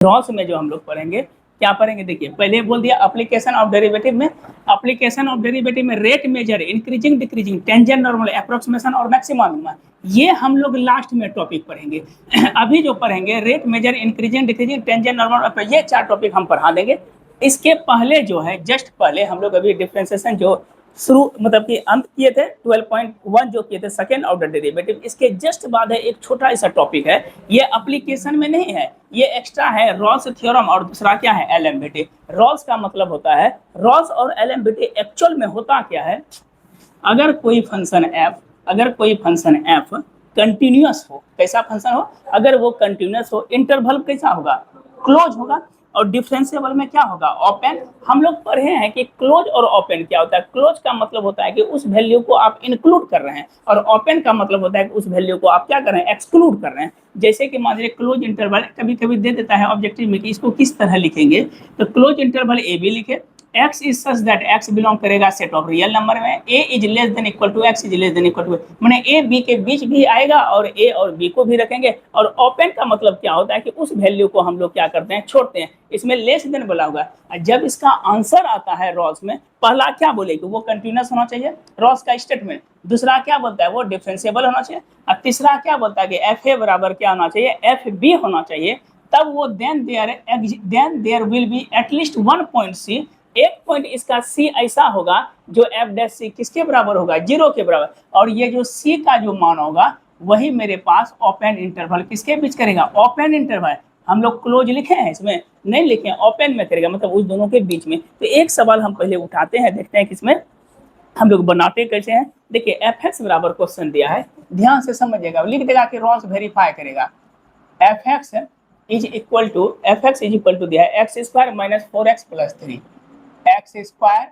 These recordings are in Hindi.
रॉस में जो हम लोग पढ़ेंगे क्या पढ़ेंगे, देखिए पहले बोल दिया एप्लीकेशन ऑफ डेरिवेटिव में। एप्लीकेशन ऑफ डेरिवेटिव में rate measure, increasing decreasing, tangent normal, approximation और मैक्सिमम, ये हम लोग लास्ट में टॉपिक पढ़ेंगे। अभी जो पढ़ेंगे rate measure, increasing decreasing, tangent normal, ये 4 टॉपिक हम पढ़ा देंगे। इसके पहले जो है जस्ट पहले हम लोग अभी डिफरेंशिएशन जो शुरू मतलब कि अंत किए थे 12.1 जो किए थे सेकेंड ऑर्डर डेरिवेटिव, इसके जस्ट बाद है एक छोटा सा टॉपिक है, ये एप्लीकेशन में नहीं है, ये एक्स्ट्रा है, रॉल्स थ्योरम, और दूसरा क्या है, एलएमबीटी। रॉल्स का मतलब होता है, रॉल्स और एलएमबीटी एक्चुअल में होता क्या है, अगर कोई फंक्शन एफ कंटिन्यूअस हो, कैसा फंक्शन हो, अगर वो कंटिन्यूअस हो, इंटरवल कैसा होगा, क्लोज होगा, और डिफरेंशिएबल में क्या होगा, ओपन। हम लोग पढ़े हैं कि क्लोज और ओपन क्या होता है। क्लोज का मतलब होता है कि उस वैल्यू को आप इंक्लूड कर रहे हैं, और ओपन का मतलब होता है कि उस वैल्यू को आप क्या कर रहे हैं, एक्सक्लूड कर रहे हैं। जैसे कि मान लीजिए क्लोज इंटरवल कभी कभी दे देता है ऑब्जेक्टिव में कि इसको किस तरह लिखेंगे, तो क्लोज इंटरवल ए बी लिखे, x is such that x belong करेगा सेट ऑफ रियल नंबर में, a is less than equal to x is less than equal to, माने a b के बीच भी आएगा और a और b को भी रखेंगे। और ओपन का मतलब क्या होता है कि उस वैल्यू को हम लोग क्या करते हैं, छोड़ते हैं, इसमें लेस देन बोला होगा। जब इसका आंसर आता है रॉस में, पहला क्या बोलेगी, वो कंटिन्यूअस होना चाहिए रॉस का स्टेटमेंट, दूसरा क्या बोलता है, वो डिफरेंशिएबल होना चाहिए, और तीसरा क्या बोलता है कि एफ ए बराबर क्या होना चाहिए, एफ बी होना चाहिए। तब वो then there will be at least one point C, एक पॉइंट इसका सी ऐसा होगा जो एफ डैश सी किसके बराबर होगा, 0 के बराबर, और ये जो सी का जो मान होगा वही मेरे पास ओपन इंटरवल किसके बीच करेगा, ओपन इंटरवल। हम लोग क्लोज लिखे हैं, इसमें नहीं लिखे, ओपन में करेगा, मतलब उस दोनों के बीच में। तो एक सवाल हम पहले उठाते हैं, देखते हैं किसमें हम लोग बनाते कैसे हैं। देखिए एफ एक्स बराबर क्वेश्चन दिया है, ध्यान से समझिएगा, लिख देगा कि रॉस वेरीफाई करेगा। F x is equal to दिया है x square minus 4x plus 3, x square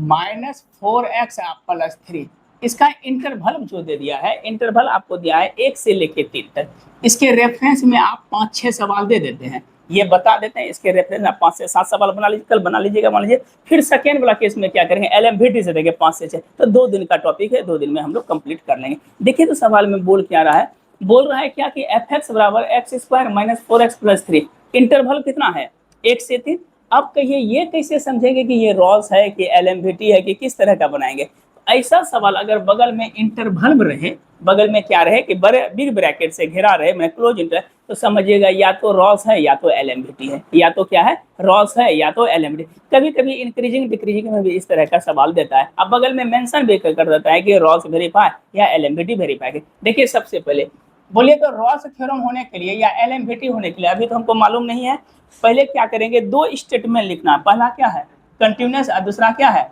minus 4x plus 3। इसका इंटरवल जो दे दिया है, इंटरवल आपको दिया है 1 से लेके 3 तक। इसके रेफरेंस में आप 5-6 सवाल दे देते हैं, ये बता देते हैं, इसके रेफरेंस में 5 से 7 सवाल बना लीजिए, कल बना लीजिएगा मान लीजिए। फिर सेकेंड वाला केस में क्या करेंगे, एलएमवीटी से देंगे 5 से 6, तो 2 दिन का टॉपिक है, 2 दिन में हम लोग कंप्लीट कर लेंगे। देखिए तो सवाल में बोल क्या रहा है, बोल रहा है क्या कि एफ एक्स बराबर x square minus 4x plus 3, interval कितना है 1 से 3। अब कहिए ये कैसे समझेंगे कि ये रॉल्स है कि एलएमवीटी है कि किस तरह का बनाएंगे। ऐसा सवाल अगर बगल में इंटरवल में रहे, बगल में क्या रहे कि बड़े बिग ब्रैकेट से घेरा रहे, मैं क्लोज इंटर, तो समझिएगा या तो रॉल्स है या तो एलएमवीटी है, या तो क्या है, रॉल्स है या तो एलएमवीटी। कभी कभी इंक्रीजिंग डिक्रीजिंग में भी इस तरह का सवाल देता है, अब बगल में मेंशन भी कर देता है कि रॉल्स वेरीफाई या एलएमवीटी वेरीफाई। देखिए सबसे पहले बोलिए तो रॉल्स थ्योरम होने के लिए या एलएमवीटी होने के लिए अभी तो हमको मालूम नहीं है, पहले क्या करेंगे, 2 स्टेटमेंट लिखना, पहला क्या है कंटिन्यूअस और दूसरा क्या है,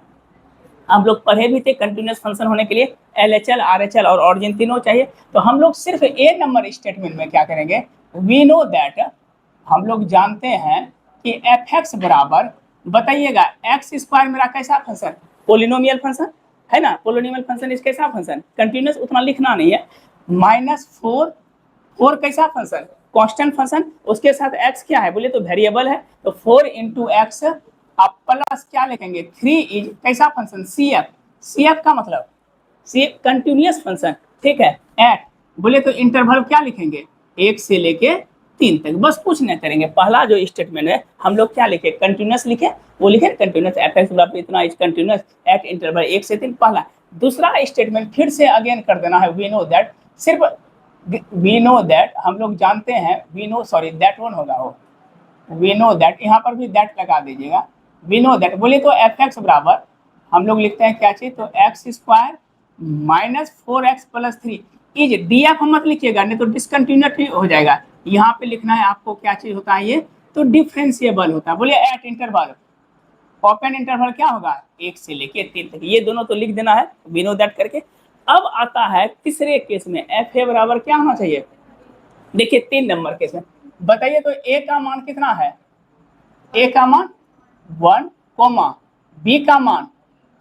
हम लोग पढ़े भी थे कंटिन्यूअस फंक्शन होने के लिए एलएचएल आरएचएल और ऑरिजिन तीनों चाहिए। तो हम लोग सिर्फ ए नंबर स्टेटमेंट में क्या करेंगे, वी नो दैट, हम लोग जानते हैं कि एफ एक्स बराबर, बताइएगा एक्स स्क्वायर मेरा कैसा फंक्शन, पोलिनोमियल फंक्शन है ना, पोलिनोमियल फंक्शन इस कैसा फंक्शन, कंटिन्यूअस उतना लिखना नहीं है, माइनस 4 कैसा फंक्शन, कांस्टेंट फंक्शन, उसके साथ x क्या है, बोले तो वेरिएबल है, तो 4 इंटू एक्स, आप प्लस क्या लिखेंगे 3 इज कैसा फंक्शन, सी एफ का मतलब सी कंटिन्यूअस फंक्शन, ठीक है, एट, बोले तो इंटरवल क्या लिखेंगे 1 से लेके 3 तक, बस कुछ नहीं करेंगे। पहला जो स्टेटमेंट है हम लोग क्या लिखे, कंटिन्यूअस लिखे, वो लिखे कंटिन्यूअस एफ एक्स बराबर इतना इज कंटिन्यूअस एट इंटरवल 1 से 3, पहला। दूसरा स्टेटमेंट फिर से अगेन कर देना है, वी नो दैट, सिर्फ वी नो दैट हम लोग जानते हैं, we know sorry that one होगा वो, वी नो दैट, यहाँ पर भी दैट लगा दीजिएगा, वी नो दैट, बोलिए तो एफ एक्स बराबर हम लोग लिखते हैं क्या चीज, तो x square minus 4x plus 3 is, D F मत लिखिएगा नहीं तो डिसकंटिन्यूटी हो जाएगा, यहाँ पे लिखना है आपको क्या चीज होता है, ये तो डिफरेंशिएबल होता है। बोलिए एट इंटरवल, ओपन इंटरवल क्या होगा 1 से लेके 3 तक, ये दोनों तो लिख देना है वी नो दैट करके। अब आता है तीसरे केस में, एफ ए बराबर क्या होना चाहिए, देखिए 3 नंबर केस में, बताइए तो ए का मान कितना है, ए का मान 1 कोमा, बी का मान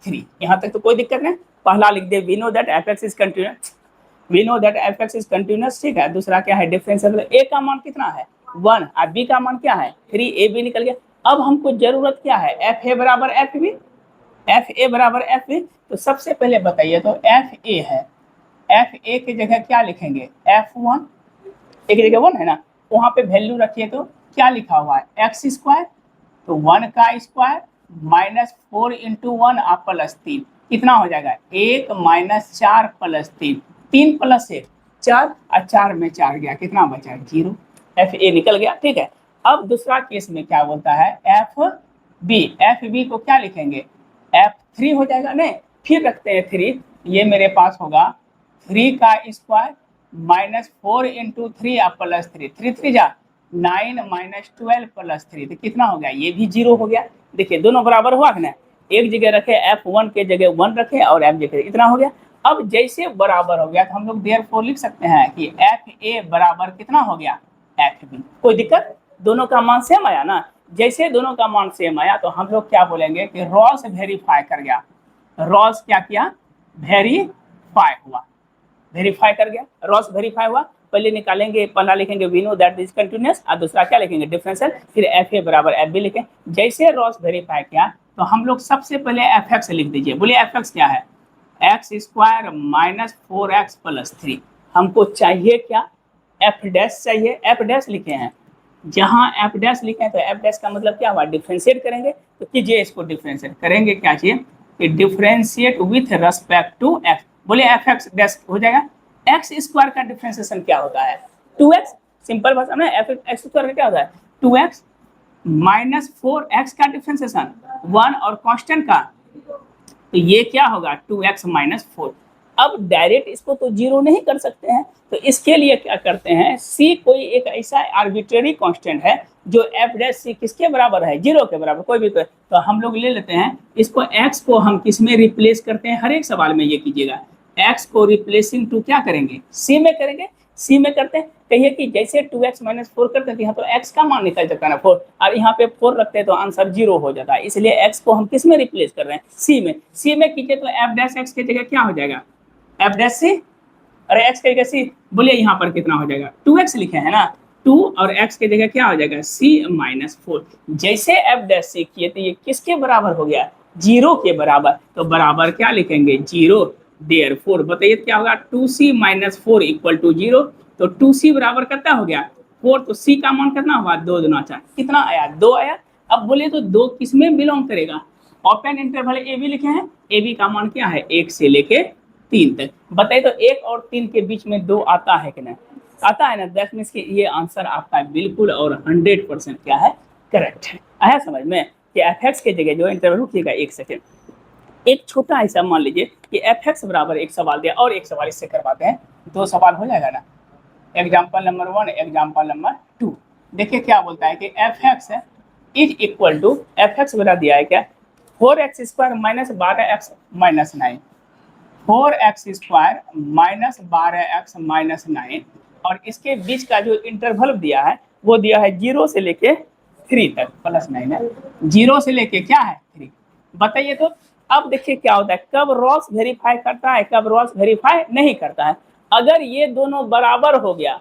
3, यहाँ तक तो कोई दिक्कत नहीं। पहला लिख दे we know that F x is continuous, we know that F x is continuous, ठीक है। दूसरा क्या है डिफरेंशियल, ए का मान कितना है 1 और बी का मान क्या है 3, ए बी निकल गया। अब हमको जरूरत क्या है, एफ ए बराबर एफ बी, एफ ए बराबर एफ बी, तो सबसे पहले बताइए तो एफ ए है, एफ ए की जगह क्या लिखेंगे F1, एक जगह 1 है ना, वहां पे वैल्यू रखिए तो क्या लिखा हुआ है एक्स स्क्वायर, तो 1 का स्क्वायर माइनस 4 इंटू 1 आप प्लस 3, कितना हो जाएगा 1 माइनस 4 प्लस 3, 3 प्लस 1 4 और 4 में 4 गया, कितना बचा 0, एफ ए निकल गया। ठीक है, अब दूसरा केस में क्या बोलता है एफ बी को क्या लिखेंगे F3 हो जाएगा, नहीं फिर रखते हैं 3, ये मेरे पास होगा 3 का स्क्वायर माइनस 4 इंटू 3 आप प्लस 3, 3 3 जा 9 माइनस 12 प्लस 3, तो कितना हो गया ये भी 0 हो गया। देखिए दोनों बराबर हुआ है ना, एक जगह रखे F1 के जगह 1 रखे और F जगह इतना हो गया। अब जैसे बराबर हो गया तो हम लोग देयरफॉर लिख सकते हैं कि FA बराबर कितना हो गया FB, कोई दिक्कत, दोनों का मान सेम आया ना। जैसे दोनों का मान सेम आया तो हम लोग क्या बोलेंगे कि रॉस वेरीफाई कर गया, रॉस क्या किया वेरीफाई हुआ, वेरीफाई कर गया, रॉस वेरीफाई हुआ। पहले निकालेंगे, पहला लिखेंगे we know that is continuous और दूसरा क्या लिखेंगे डिफरेंशियल, फिर एफ ए बराबर एफ बी लिखें। जैसे रॉस वेरीफाई किया तो हम लोग सबसे पहले एफ एक्स लिख दीजिए, बोलिए एफ एक्स क्या है x square minus 4x plus 3, हमको चाहिए क्या एफ डैश चाहिए, एफ डैश लिखे हैं, जहां एफ डैश लिखे हैं तो एफ डैश का मतलब क्या हुआ डिफ्रेंशिएट करेंगे, तो कीजिए इसको डिफ्रेंशिएट करेंगे, क्या चाहिए कि differentiate with respect to x, बोले एफ एक्स डैश हो जाएगा, एक्स स्क्वायर का डिफ्रेंशिएशन क्या होता है 2x, सिंपल भाषा में एफ एक्स स्क्वायर का क्या होता है 2x माइनस 4x का डिफ्रेंशिएशन 1 और कांस्टेंट का, तो ये क्या होगा 2x माइनस 4। अब डायरेक्ट इसको तो जीरो नहीं कर सकते हैं, तो इसके लिए क्या करते हैं c कोई एक ऐसा आर्बिट्रेरी कांस्टेंट है जो f डैश c किसके बराबर है 0 के बराबर, कोई भी तो हम लोग ले लेते हैं इसको, x को हम किस में रिप्लेस करते हैं, हर एक सवाल में ये कीजिएगा, x को रिप्लेसिंग टू क्या करेंगे c में करेंगे, c में करते हैं, कहिए कि जैसे 2x माइनस 4 करते हैं यहाँ तो x का मान निकल जाता है ना 4, और यहाँ पे 4 रखते हैं तो आंसर 0 हो जाता है, इसलिए x को हम किस में रिप्लेस कर रहे हैं c में कीजिए तो f डैश x की जगह क्या हो जाएगा f डैश c, अरे x की जगह c, बोलिए यहाँ पर कितना हो जाएगा 2x लिखे हैं ना, 2 और x की जगह क्या हो जाएगा c माइनस 4, जैसे f डैश c किए तो ये किसके बराबर हो गया 0 के बराबर, तो बराबर क्या लिखेंगे 0, देयरफॉर बताइए क्या होगा 2c माइनस 4 इक्वल टू 0, तो 2c बराबर कितना हो गया 4, तो c का मान कितना हुआ 2 दूना 4, कितना आया 2 आया। अब बोले तो 2 किस में बिलोंग करेगा, ओपन इंटरवल ए बी लिखे हैं, ए बी का मान क्या है 1 से लेके 3 तक, बताइए तो 1 और 3 के बीच में 2 आता है कि नहीं आता है ना, दैट मीन्स कि ये आंसर आपका बिल्कुल और 100% क्या है करेक्ट है। आया समझ में कि एफ एक्स के जगह जो इंटरवल रुकिएगा 1 सेकेंड, एक छोटा ऐसा मान लीजिए कि एफ एक्स बराबर एक सवाल दिया और एक सवाल इससे करवाते हैं, 2 सवाल हो जाएगा ना, एग्जाम्पल नंबर 1 एग्जाम्पल नंबर 2, देखिए क्या बोलता है कि f x is equal to, f x बता दिया है क्या 4x square minus 12x minus 9, 4x square minus 12x minus 9, और इसके बीच का जो इंटरवल दिया है वो दिया है 0 से लेके 3 तक, प्लस 9 है 0 से लेके क्या है 3, बताइए तो। अब देखिए क्या होता है कब रॉस वेरीफाई करता है कब रॉस वेरीफाई नहीं करता है, अगर ये दोनों बराबर हो गया,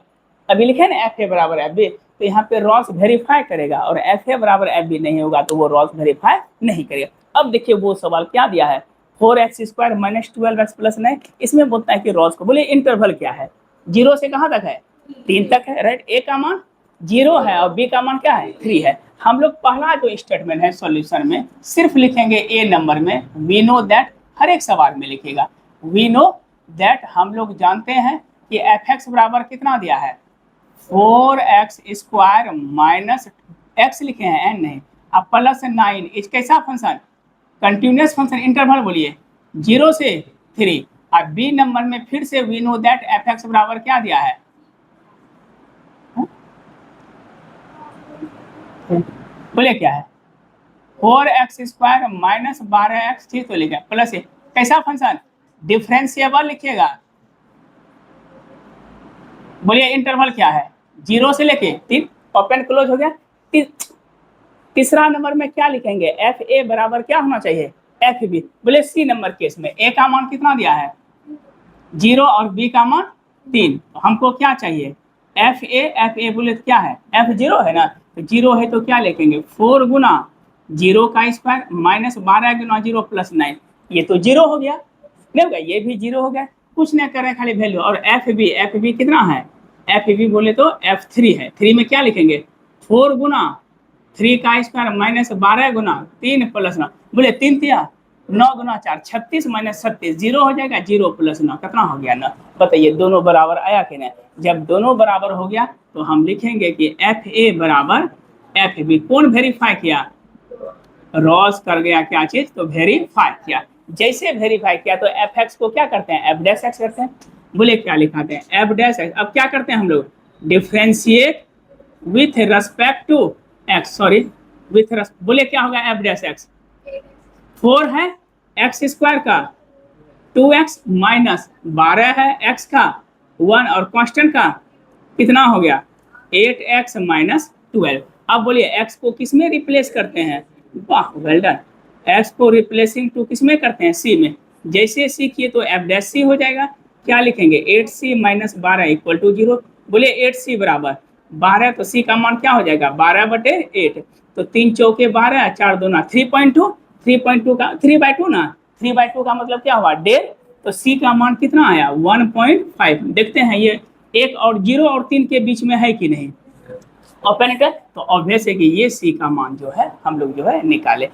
अभी लिखे ना एफ ए बराबर एफ बी, तो यहाँ पे रॉस वेरीफाई करेगा, और एफ ए बराबर एफ बी नहीं होगा तो वो रॉस वेरीफाई नहीं करेगा। अब देखिए वो सवाल क्या दिया है 4x square minus 12x plus 9, इसमें बोलता है कि रॉस को, बोले इंटरवल क्या है 0 से कहाँ तक है 3 तक है, राइट, ए का मान 0 है और बी का मान क्या है 3 है। हम लोग पहला जो स्टेटमेंट है सॉल्यूशन में सिर्फ लिखेंगे ए नंबर में, वी नो दैट, हर एक सवाल में लिखेगा वी नो दैट, हम लोग जानते हैं कि एफ एक्स बराबर कितना दिया है 4x स्क्वायर माइनस एक्स लिखे हैं एन नहीं, अब प्लस 9 इस कैसा फंक्शन कंटिन्यूअस फंक्शन, इंटरवल बोलिए 0 से 3, और बी नंबर में फिर से we know that F x बराबर क्या दिया है, बोले क्या है 4x स्क्वायर माइनस 12x, ठीक तो लिखा प्लस कैसा फंक्शन डिफरेंशिएबल लिखिएगा, बोलिए इंटरवल क्या है 0 से लेके 3, ओपन क्लोज हो गया। तीसरा नंबर में क्या लिखेंगे एफ ए बराबर क्या होना चाहिए एफ बी, बोले सी नंबर केस में ए का मान कितना दिया है 0 और बी का मान 3, तो हमको क्या चाहिए एफ ए बोले क्या है एफ 0 है ना, तो 0 है तो क्या लिखेंगे 4 गुना 0 का स्क्वायर माइनस 12 गुना 0 प्लस 9, ये तो 0 हो गया, नहीं होगा ये भी 0 हो गया, कुछ नहीं कर रहे खाली वैल्यू, और एफ बी कितना है एफ बी बोले तो F3 है, 3 में क्या लिखेंगे 4 गुना 3 का स्क्वायर माइनस 12 गुना 3 प्लस 9, बोले 3 तिया 9 गुना 4 36 माइनस 37 जीरो हो जाएगा, 0 प्लस 9 कितना हो गया ना, बताइए दोनों बराबर आया कि नहीं। जब दोनों बराबर हो गया तो हम लिखेंगे कि एफ ए बराबर एफ बी। कौन वेरीफाई किया, रॉस कर गया क्या चीज, तो वेरीफाई किया। जैसे वेरीफाई किया तो एफ एक्स को क्या करते हैं, एफ डैश एक्स करते हैं। बोले क्या लिखाते हैं, एफ डैश एक्स। अब क्या करते हैं हम लोग, differentiate with respect to x, sorry with, बोले क्या होगा एफ डैश एक्स, 4 है एक्स स्क्वायर का 2x माइनस 12 है एक्स का 1 और कांस्टेंट का कितना हो गया 8x माइनस 12। अब बोलिए x को किस में रिप्लेस करते हैं, वाह वेल डन, x को रिप्लेसिंग टू किस में करते हैं, c में। जैसे c किए तो f डैश c हो जाएगा। क्या लिखेंगे 8c माइनस 12 इक्वल टू 0। बोले 8c बराबर 12, तो c का मान क्या हो जाएगा 12/8, तो 3 चौके 12 4 दूना 3.2, 3.2 का 3/2 ना, 3/2 का मतलब क्या हुआ 1.5, तो c का मान कितना आया 1.5। देखते हैं ये 1 और 0 और 3 के बीच में है कि नहीं ओपन, तो ऑब्वियस है कि ये c का मान जो है हम लोग जो है निकाले।